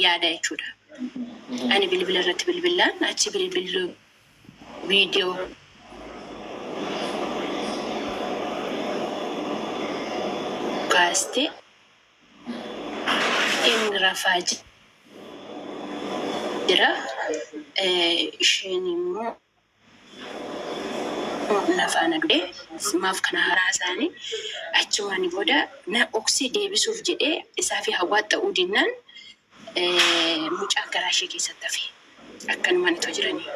yaada jechuudha. Ani bilbila irratti bilbilaan achi bilbiluu viidiyoo kaastee inni rafaa jira. Isheen immoo nafaana dhufee maaf kana haaraa isaanii achumaan booda na oksii deebisuuf jedhee isaa fi hawwaa ta'uu dinnaan mucaan garaa ishee keessatti hafe akkanumaan itoo jiranii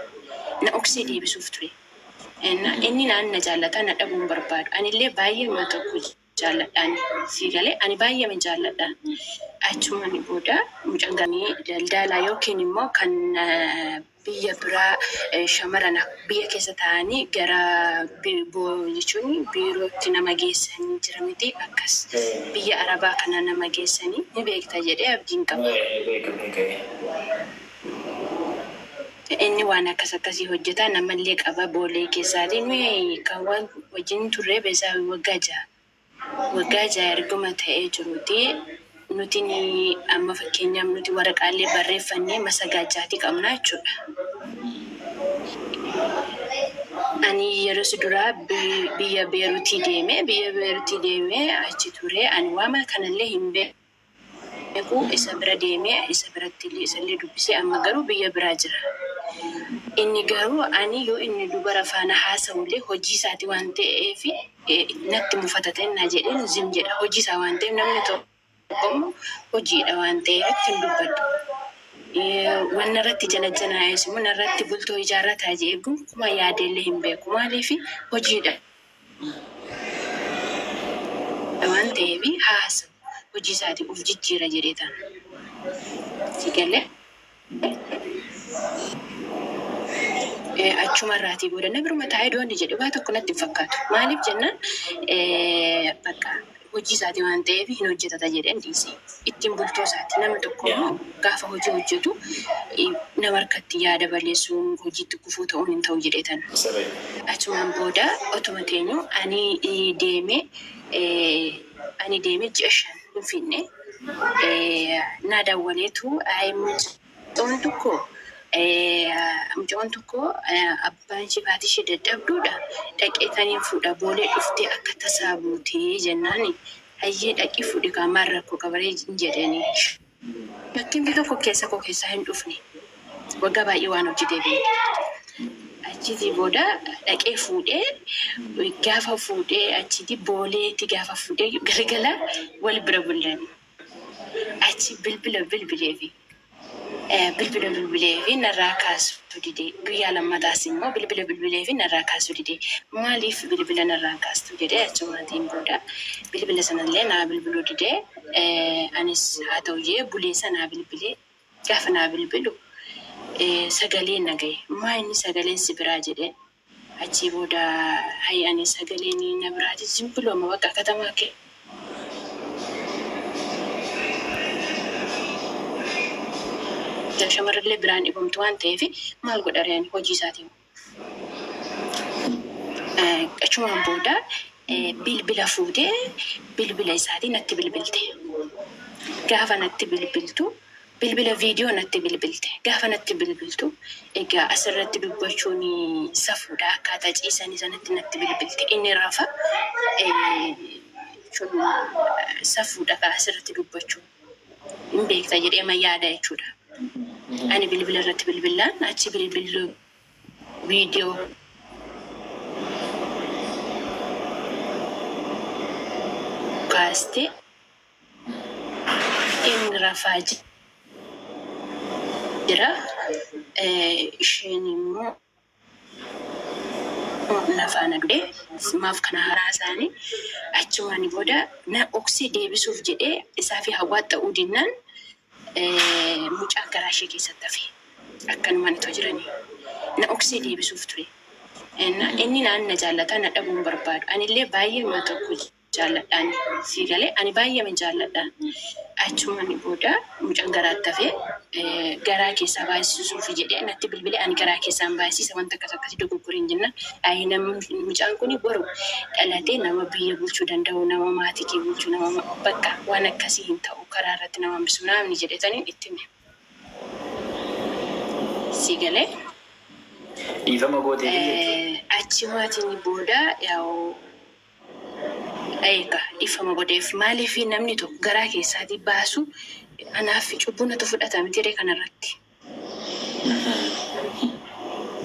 na oksii deebisuuf ture. Inni na jaallata na dhabuun barbaadu. Anillee baay'ee nama tokko jaalladhaan sii galee ani baay'ee jaalladhaan achumaan booda mucaan gamii daldalaa yookiin immoo kan biyya biraa shamarran biyya keessa ta'anii gara jechuun biirootti nama geessanii jira miti akkas biyya Arabaa kana nama geessanii ni beekta jedhee abdiin qaba. Inni waan akkasii hojjeta namallee qaba boolee keessaatii nuyi kan wajjin turre beesaa waggaa ja'a erguma ta'ee jiruuti. Nuti amma fakkeenyaaf nuti waraqaalee barreeffannee masagaajaatii qabna jechuudha. Ani yeroo duraa biyya Beeruutii deemee achi ture. Ani waama kanallee hin beeku isa bira deemee isa biratti isallee dubbisee amma garuu biyya biraa jira. Inni garuu ani yoo inni dubara faana haasa'ullee hojii isaati waan ta'eef natti mufatate na jedheen zim jedha. Hojii isaa waan ta'eef namni tokko hojiidha waan ta'eef ittiin dubbadhu. Wanna irratti janajjanaa'es immoo narratti bultoo ijaarrataa jeeguun kuma yaadellee hin beeku maaliif hojiidha waan ta'eef haasa'u hojii isaatii uf jijjiira jedheetan si galee. Achuma irraatii booda na biruma taa'ee doonii jedhe waa tokko natti hin fakkaatu. Maaliif jennaan bakka hojii isaatii waan ta'eef hin hojjetata jedheen dhiisee ittiin bultoo isaati. Namni tokko immoo gaafa hojii hojjetu nama harkatti yaada balleessuun hojiitti gufuu ta'uun hin ta'u jedheetan. Achumaan booda otuma teenyu ani deemee ji'a 5 hin finne na daawwaleetu mucaan tokko abbaan shifaatii ishee dadhabduudha. Dhaqeetanii fuudha boolee dhuftee akka tasaa buutee jennaani hayyee dhaqii fuudhi kaamaan rakkoo qabaree jedhanii. Bakki tokko keessaa hin dhufne waggaa baay'ee waan hojjetee beeku. Achiitii booda dhaqee fuudhee gaafa fuudhee achiitii booleetti gaafa fuudhee galgala wal bira bullani. Achi bilbileefi narraa kaasuu didee guyyaa lammataas immoo bilbileefi narraa kaasuu didee maaliif bilbila narraa kaastu jedhee achumaatiin booda bilbila sanallee naa bilbiluu didee anis haa ta'uyyee bulee sanaa bilbilee gaafa naa bilbilu sagaleen nagaye maa inni sagaleen si biraa jedhee achii booda hayya ani sagaleen na biraati simbilooma bakka katamaa kee. Shamarrallee biraan dhibamtu waan ta'eef maal godhareen hojii isaatiin. Achumaan booda bilbila fuudhee bilbila isaatii natti bilbilte. Gaafa natti bilbiltu bilbila viidiyoo natti bilbilte. Gaafa natti bilbiltu egaa asirratti dubbachuun safuudha akkaataa ciisanii sanatti natti bilbilte. Inni rafa safuudha asirratti dubbachuun hin beekta jedhee ma yaada jechuudha. Ani bilbila irratti bilbilaan achi bilbiluu viidiyoo kaastee inni rafaa jira. Isheen immoo nafaana dhufee maaf kana haaraa isaanii achumaan booda na oksii deebisuuf jedhee isaa fi hawwaa ta'uu dinnaan mucaan garaa ishee keessatti hafe akkanumaan itoo jiranii na oksii deebisuuf ture. Inni na jaallata na dhabuun barbaadu. Anillee baay'ee nama tokko jaalladhaan sii galee ani baay'ee jaalladhaan achumaan booda mucaan garaatti hafe garaa keessaa baay'isuuf jedhee natti bilbilee ani garaa keessaan baay'isiisa wanta akkasii dogoggoreen jenna. Mucaan kun boru dhalatee nama biyya bulchuu danda'u nama maatii bulchuu nama bakka waan akkasii hin ta'u karaa irratti nama hambisu namni jedhetanii itti hime. Sigale. Dhiifama gootee achi maatiin booda yaa'u eega dhiifama godheef maaliif namni tokko garaa keessaatii baasu anaaf cubbunatu fudhatame jedhee kanarratti.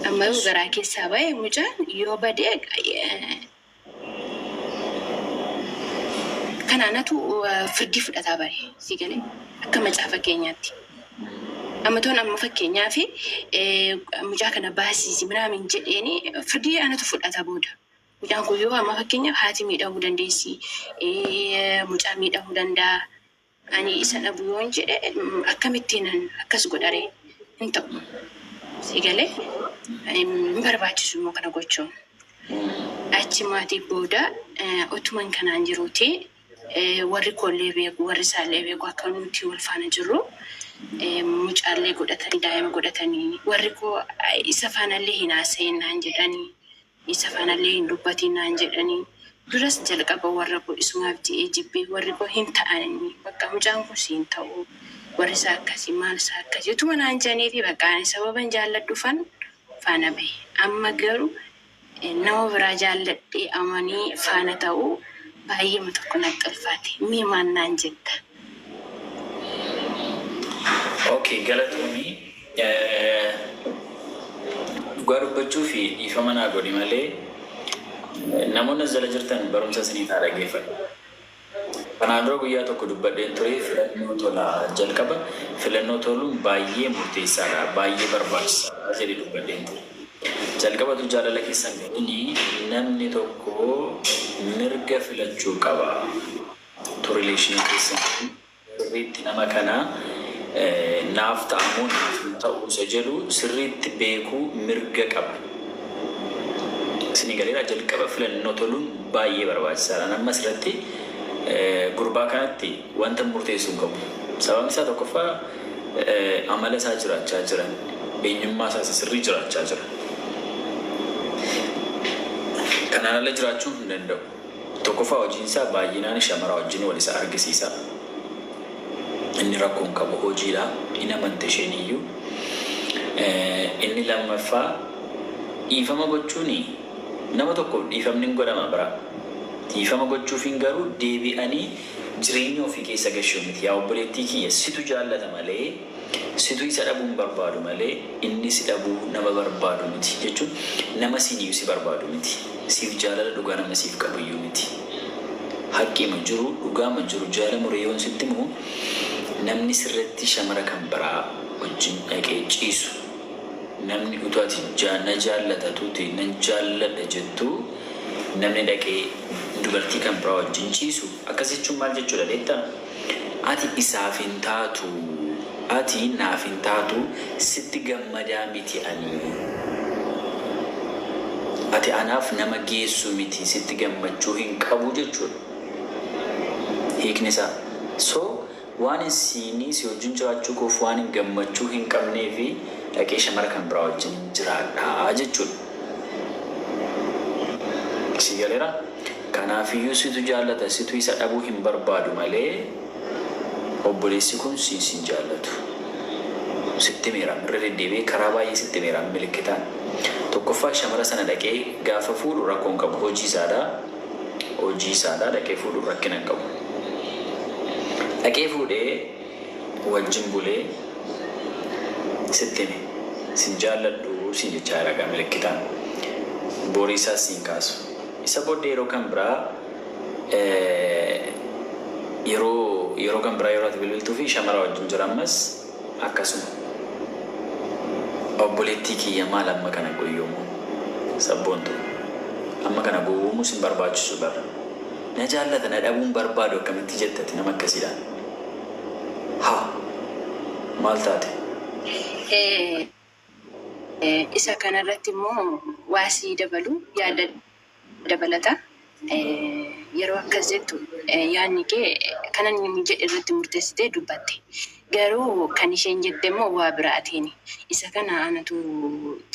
Amma yoo garaa keessaa ba'e mucaan yoo badee kanaanatu firdii fudhataa bare Sigale akka macaafa keenyaatti. Amma toon amma fakkeenyaa fi mucaa kana baasisi minaamin jedheeni firdii anatu fudhata booda. Mucaan kun yoo amma fakkeenyaaf haati miidhamuu dandeessi, mucaa miidhamuu danda'a. Ani isa dhabu yoon jedhe akkamittiin akkas godharee hin ta'u. Sigale hin barbaachisu immoo kana gochuun. Achi maatii booda otuman kanaan jiruuti warri koollee beeku warri isaallee beeku akka nuti wal faana jirru. Mucaallee godhatanii daa'ima godhatanii warri koo isa faanallee hin haasa'in naan jedhanii isa faanallee hin dubbatin naan jedhanii duras jalqaba warra koo isumaaf je'ee jibbee warri koo hin ta'anii bakka mucaan kun siin ta'u warri isaa akkasii maal isaa akkasii utuma naan jedhaniifi bakka sababan jaalladhufan faana bahe amma garuu nama biraa jaalladhee amanii faana ta'uu baay'ee tokko natti ulfaate mee maan naan jetta. Okay, galatoomii dhugaa dubbachuu fi dhiifama naa godhi malee namoonni as jala jirtan barumsa isinii haa dhaggeeffadhu. Kanaan dura guyyaa tokko dubbadheen ture filannoo tola jalqaba filannoo toluun baay'ee murteessaadha baay'ee barbaachisaadha jedhee dubbadheen ture. Jalqabatu jaalala keessan gadini namni tokko mirga filachuu qaba. Tu rileeshinii keessan sirriitti nama kanaa naaf ta'amuu naaf ta'uu isa jedhu sirriitti beekuu mirga qaba. Isinii galeera jalqaba filannoo toluun baay'ee barbaachisaadha. Amma asirratti gurbaa kanatti wanta murteessuu qabu. Sababni isaa tokkoffaa amala isaa jiraachaa jiran, eenyummaa isaa sirrii jiraachaa jiran. Kanaan ala jiraachuu hin danda'u. Tokkoffaa hojiin isaa baay'inaan shamara wajjin wal isa argisiisa. Inni rakkoon qabu hojiidha. Inni amante isheen iyyuu. Inni lammaffaa dhiifama gochuuni nama tokko dhiifamni hin godhama bira. Dhiifama gochuuf hin garuu deebi'anii jireenya ofii keessa gashuu miti. Yaa obboleettii kiyya situ jaallata malee situ isa dhabuun barbaadu malee inni si dhabuu nama barbaadu miti jechuun nama siniyyuu si barbaadu miti. Siif jaalala dhugaa nama siif qabu iyyuu miti. Haqqii ma jiru dhugaa ma jiru jaalamu reeyoon sitti immoo namni sirriitti shamara kan biraa wajjin dhaqee ciisu. Namni utuu ati na jaallatatuuti nan jaalladha jettu namni dhaqee dubartii kan biraa wajjin ciisu akkas jechuun maal jechuudha beektaa? Ati isaaf hin taatu, ati naaf hin taatu sitti gammadaa miti ani. Ati anaaf nama geessu miti sitti gammachuu hin qabu jechuudha. Hiikni isaa. So waan isinii si wajjin jiraachuu koof waan hin gammachuu hin qabnee fi dhaqee shamara kan biraa wajjin jiraadhaa jechuudha. Si galeera? Kanaafiyyuu situ jaallata situ isa dhabuu hin barbaadu malee obboleessi kun siin jaallatu. Sitti meeraan irra deddeebi'ee karaa baay'ee sitti meeraan milikitaan. Tokkoffaa shamara sana dhaqee gaafa fuudhu rakkoon qabu hojii isaadhaa dhaqee fuudhu rakkina hin qabu. Dhaqee fuudhee wajjin bulee sitti hime sin jaalladhu siin jechaa ragaa milikitaan. Borii isaas siin kaasu. Isa booddee yeroo kan biraa yeroo kan biraa yeroo ati bilbiltuu fi shamara wajjin jira ammas akkasuma. Obboleettii kiyya maal amma kana goyyoomu sabboontu amma kana gowwoomu sin barbaachisu bara. Na jaallata na dhabuun barbaadu akkamitti jettati nama akkasiidhaan. Haa maal taate? Isa kanarratti immoo waasii dabalu yaada dabalata. Yeroo akkas jettu yaadni kee kanan inni jedhe irratti murteessitee dubbatte. Garuu kan isheen jette immoo waa biraatiin isa kana anatu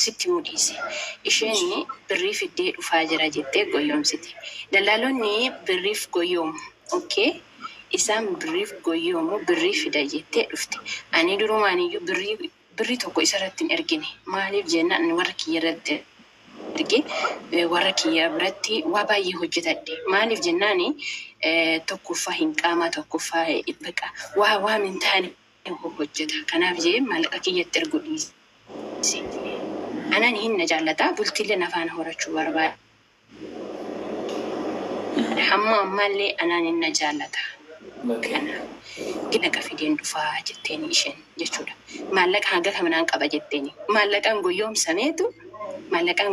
sitti mudhiise. Isheen birrii fiddee dhufaa jira jettee goyoomsite. Daldaltoonni birriif goyyoomu. Okay? Isaan birriif goyyoomu birrii fida jettee dhufte. Ani durumaan iyyuu birrii birrii tokko isarratti hin ergine. Maaliif jennaan warra kiyya irratti ergee warra kiyya biratti waa baay'ee hojjetadhe. Maaliif jennaan tokkoffaa hin qaama tokkoffaa baqa waa min taane hojjeta. Kanaaf jee maallaqa kiyyatti ergu dhiise. Anaan hin na jaallata bultiillee afaan horachuu barbaada. Hamma ammallee anaan hin na jaallata. Gina qafideen dhufaa jetteeni isheen jechuudha. Maallaqa hanga kaminaan qaba jetteeni. Maallaqaan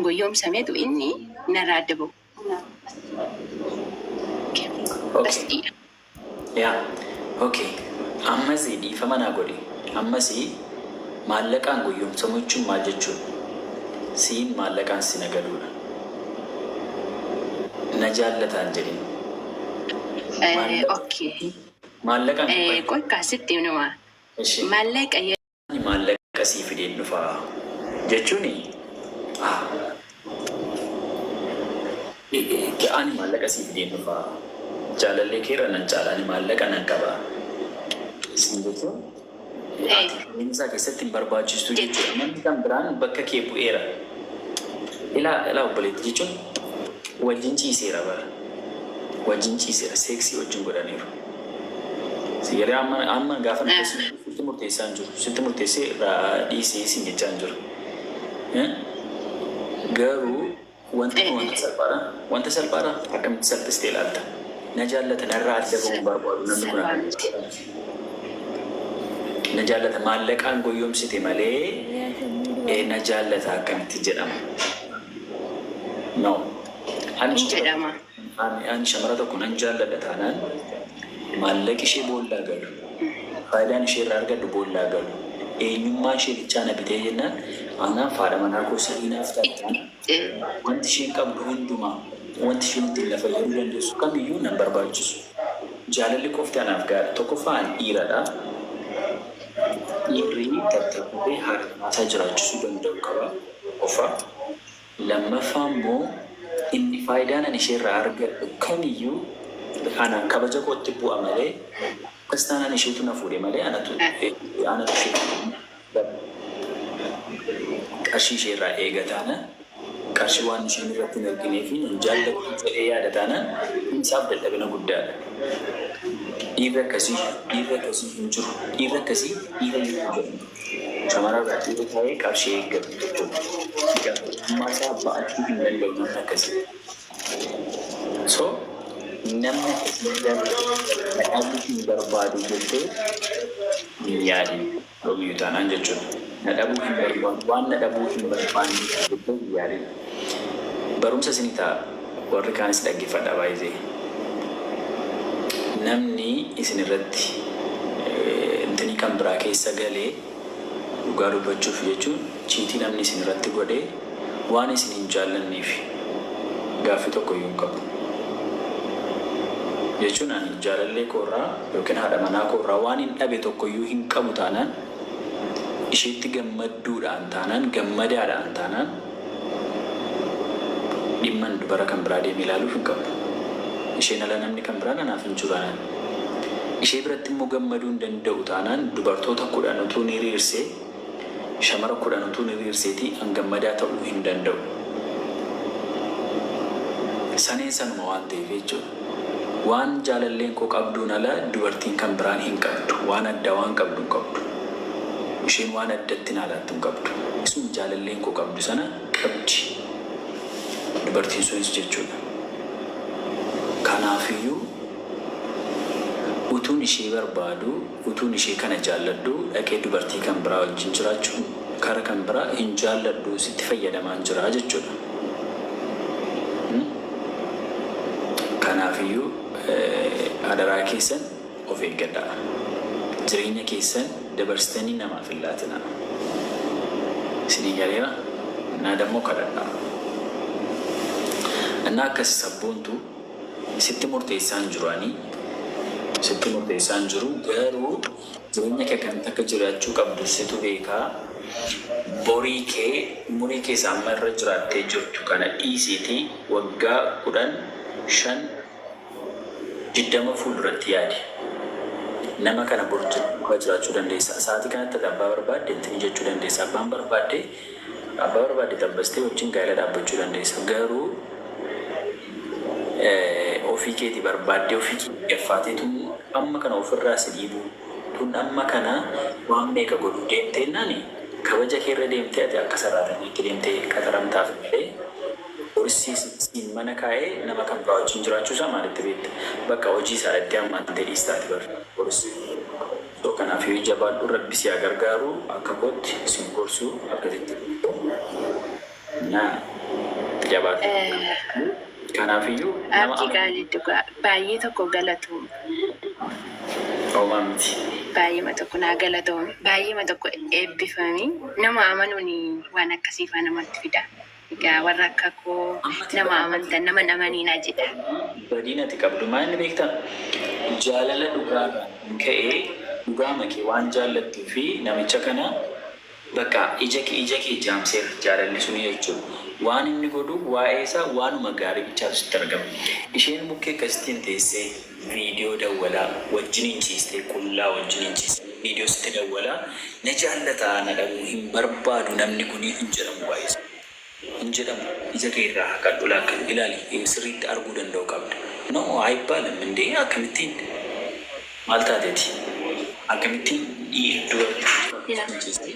guyyoomsameetu inni narraa adda bahu. Yaa, okay. Ammas dhiifama naa godhe. Ammas maallaqaan guyyoomsamu jechuun maal jechuudha? Siin maallaqaan si nagaduudha. Na jaallataan jedhin. Okay. Maallaqaan qoy kaasitti nama maallaqa sii fideen dhufaa jechuun ani maallaqa sii fideen dhufaa jaalallee keerra nan caalaani maallaqa nan qabaa isin jechuun isaa keessatti hin barbaachistu jechuudha. Namni kan biraan bakka kee bu'eera. Ilaa obboleetti jechuun wajjin ciiseera bara. Wajjin ciiseera seeksii wajjin godhaniiru. Sigalee amma gaafa sitti murteessaa hin jiru. Sitti murteessee irraa dhiisee isin jechaa hin jiru. Garuu wanta salphaadha akkamitti salphistee ilaalta. Na jaallata narraa adda bahuun barbaadu namni kun na jaallata maallaqaan guyyoomsite malee na jaallata akkamitti jedhama. No. Ani jedhama. Ani shamara tokko nan jaalladha taanaan maallaqi ishee boollaa galu. Faayidaan ishee irraa argadhu boollaa galu. Eenyummaa ishee bichaa na bitee jennaan aanaan faadha manaa gosa hinaaf ta'an wanti isheen qabdu hundumaa wanti isheen ittiin lafa yeroo dandeessu kamiyyuu nan barbaachisu. Jaalalli qofti anaaf gaara. Tokkoffaan dhiiradha. Dhiirri tattaaffatee haadha isaa jiraachisuu danda'u qaba. Qofa. Lammaffaa immoo inni faayidaan ani ishee irraa argadhu kamiyyuu anaan kabaja kootti bu'a malee kastaan ani isheetu na fuudhe malee anatu ishee qarshii ishee irraa eegataana qarshii waan isheen irratti hin arginee fi hin jaallatu jedhee yaadataana isaaf dadhabina guddaadha. Dhiirri akkasii hin jiru. Dhiirri akkasii dhiira hin jiru. Shamara irraa dhiirri taa'ee qarshii eeggatu jechuudha. Amma isaa ba'achuu hin danda'u namni akkasii. So namni dhaabbii hin barbaadu jettee hin yaadin dhoomiyyuu taanaan jechuudha. Na dhabuu hin barbaadu waan na dhabuu hin barbaanne jettee hin yaadin. Barumsa isinii ta'a warri kaanis dhaggeeffadha baay'ee. Namni isin irratti intini kan biraa keessa galee dhugaa dubbachuuf jechuun chiitii namni isin irratti godhee waan isin hin jaallanneef gaaffii tokko iyyuu hin qabu. Jechuun ani jaalallee koorraa yookiin haadha manaa koorraa waan hin dhabe tokko iyyuu hin qabu taanaan isheetti gammadduudhaan taanaan gammadaadhaan taanaan dhimman dubara kan biraa deemee ilaaluuf hin qabu. Isheen ala namni kan biraan anaaf hin jiraan. Ishee biratti immoo gammaduu hin danda'u taanaan dubartoota 10 utuu ni riirsee shamara 10 utuu ni riirseetii hangammadaa ta'uu hin danda'u. Saneen sanuma waan ta'eef jechuudha. Waan jaalalleen koo qabduun ala dubartiin kan biraan hin qabdu. Waan addaa waan qabdu hin qabdu. Isheen waan addatti naalaatti hin qabdu. Sun jaalalleen koo qabdu sana qabdi. Dubartiin sunis jechuudha. Kanaafiyyuu utuun ishee barbaadu, utuun ishee kana jaalladhu dhaqee dubartii kan biraa wajjin jiraachuun kara kan biraa hin jaalladhu sitti fayyadamaan jira jechuudha. Kanaafiyyuu adaraa keessan of eeggadhaa. Jireenya keessan dabarsitanii namaaf hin laatinaa. Isinii galeera naa dammoo kadhadhaa. Innaa akkasi sabboontu sitti murteessaan jiranii sitti murteessaan jiru garuu jireenya kee kan akka jiraachuu qabdu situ beekaa. Borii kee umurii keessa amma irra jiraattee jirtu kana dhiisiitii waggaa 15 20 fuulduratti yaadi. nama kana borjaa jiraachuu dandeessa. Sa'aatii kanatti abbaa barbaadde ittiin jechuu dandeessa. Abbaan barbaadde abbaa barbaadde tabbastee wajjin gaa'ela dhaabbachuu dandeessa. Garuu ofii keetii barbaaddee ofii keeffaateetu amma kana ofirraa si dhiibu. Tun amma kana waan meeqa godhuu deemtee naani kabaja keerra deemtee ati akka sararaatti deemtee qaxaramtaaf illee horsiisiin mana kaa'ee nama kan biraa wajjin jiraachuu isaa maalitti beekta? Bakka hojii isaa itti hammaattee dhiistaati bara horsii. So kanaaf yoo jabaadhu rabbi si gargaaru akka kootti si gorsuu akkasitti. Naa jabaadhu. Kanaafiyyuu abdii gaarii dhugaa baay'ee tokko galatu. Oomamti. Baay'eema tokko naa galatoon baay'eema tokko eebbifamii nama amanuun waan akkasii faa namatti fida. Egaa warra akka koo nama amantan nama amaniinaa jedha. Badiin ati qabdu maal ni beektaa? Jaalala dhugaadhaan ka'ee dhugaa makee waan jaallattuu fi namicha kana bakka ija kee jaamseera jaalalli sun jechuudha. Waan inni godhu waa'ee isaa waanuma gaarii bichaatu sitti argama. Isheen bukkee akkasittiin teessee viidiyoo dawwalaa wajjin ciistee qullaa wajjin ciistee viidiyoo sitti dawwalaa na jaallataa na dhabuu hin barbaadu namni kun hin jedhamu baay'isa. Hin jedhamu ija kee irraa haqadhu laakkan ilaali sirriitti arguu danda'u qabda. No ayibbaalam indee akkamittiin maal taateeti? Akkamittiin dhiirdura ciistee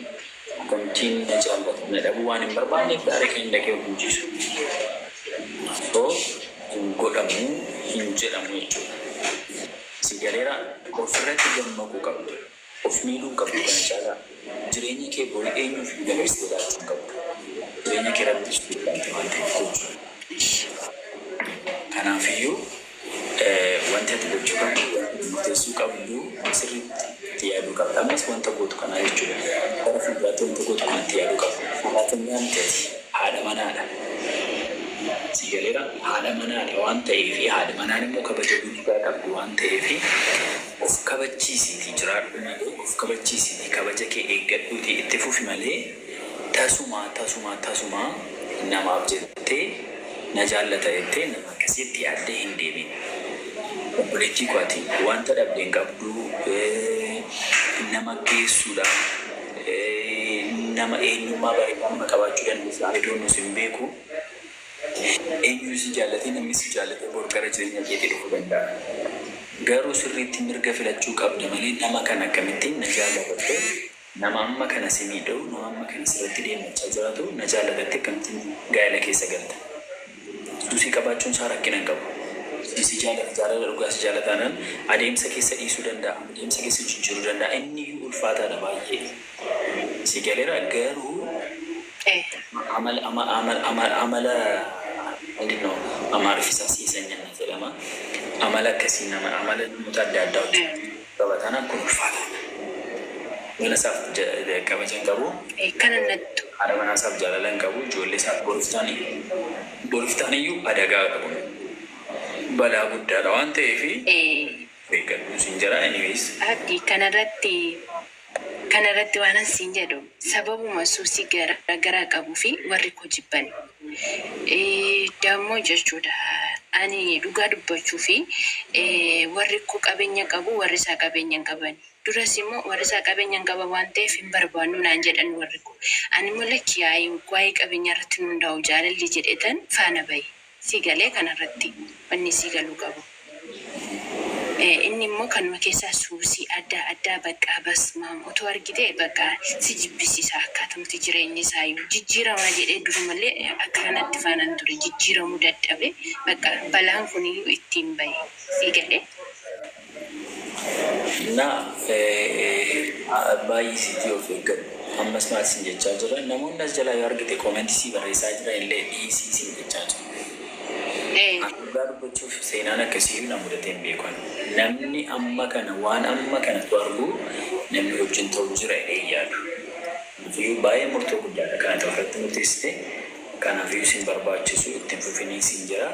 akkamittiin na jaallatu na dhabuu waan hin barbaanneef gaarii kan hin dhaqee hojjechiisu. So hin godhamu hin jedhamu jechuudha. Si galeera ofirratti gammachuu qabdu. Of miidhuu qabdu kana caalaa. Jireenya kee borii eenyuuf dabarsitee laachuu qabdu. Jireenya kee rabbisuu qabdu waan ta'eef jechuudha. Kanaafiyyu wanti ati gochuu qabdu murteessuu qabdu sirriitti yaaduu qabda. Ammas wanta gootu kanaa jechuudha. Gara fuulduraatti wanta gootu kanatti yaaduu qabdu. Fakkeenyaaf ta'e haadha manaadha. Si galeera haadha manaadha waan ta'eef haadha manaan immoo kabaja guddaa qabdu waan ta'eef of kabachiisiitii jiraadhu malee of kabachiisiitii kabaja kee eeggadhuutii itti fufi malee tasuma namaaf jettee na jaallata jettee nama akkasitti yaaddee hin deemin. Obboleettii kooti wanta dhabdeen qabdu nama geessuudha. Nama eenyummaa bareedaa qabaachuu dandeessaa iddoo nuti hin beeku. Eenyu si jaallatee namni si jaallatee bor gara jireenya keetii dhufuu danda'a. Garuu sirriitti mirga filachuu qabda malee nama kan akkamittiin na jaallatatte nama amma kana si miidhuu nama amma kana sirriitti deemachaa jiraatu na jaallatatte akkamittiin gaa'ela keessa galta. Dusii qabaachuun isaa rakkina hin qabu. Si jaalala dhugaa si jaallataanaan adeemsa keessa dhiisuu danda'a. Adeemsa keessa jijjiiruu danda'a. Inni ulfaataadha baay'ee. Si galeera garuu amala amaarifisaa siisan jenna jedhama. Amala akkasii amala namoota adda addaa hojjetu qabatan akkuma ulfaataadha. Mana isaaf kabaja hin qabu. Kana nattu. Haadha manaa isaaf jaalala hin qabu. Ijoollee isaaf boriftaaniyyuu adagaa qabu. Balaa guddaadha waan ta'eef beekamuu siin jira anyways. Abdii kanarratti waan asiin jedhu sababuma suusii garaa qabuu fi warri koo jibban dammoo jechuudha. Ani dhugaa dubbachuu fi warri koo qabeenya qabu warri isaa qabeenya hin qaban. Duras immoo warri isaa qabeenya hin qaban waan ta'eef hin barbaannu naan jedhan warri koo. Ani immoo lakki waa'ee qabeenya irratti hundaa'u jaalalli jedhetan faana bahe. Si galee kanarratti wanni si galuu qabu. Inni immoo kanuma keessaa suusii adda bakka basmaam otoo argite bakka si jibbisiisa akkaatamti jireenyi isaa iyyuu jijjiirama jedhee durumallee akka kanatti faanaan ture jijjiiramuu dadhabe bakka balaan kun iyyuu ittiin bahe si galee. Baay'isiitii of eeggadhu. Ammas maal siin jechaa jira namoonni as jalaa yoo argite koomentii si barreessaa jiran illee dhiisii siin jechaa jira. Dhugaa dubbachuuf seenaan akkasii na mudatee hin beekan. Namni amma kana waan amma kanatu argu namni wajjin ta'u jira jedhee yaadu. Baay'ee murtoo guddaadha kana ta'u irratti murteessite. Kanaafiyyuu siin barbaachisu ittiin fufinii siin jira.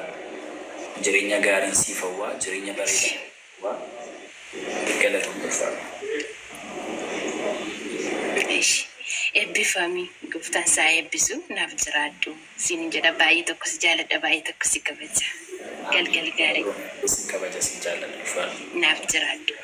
Jireenya gaariin siif hawwaa jireenya bareedaa galatuun ulfaadha. Eebbifamii gooftaan isaa eebbisu naaf jiraadhu. Siin jedha baay'ee tokko si jaalladha baay'ee tokko si kabaja. Galgal gaarii. Sin kabaja sin jaalladha ulfaadha. Naaf jiraadhu.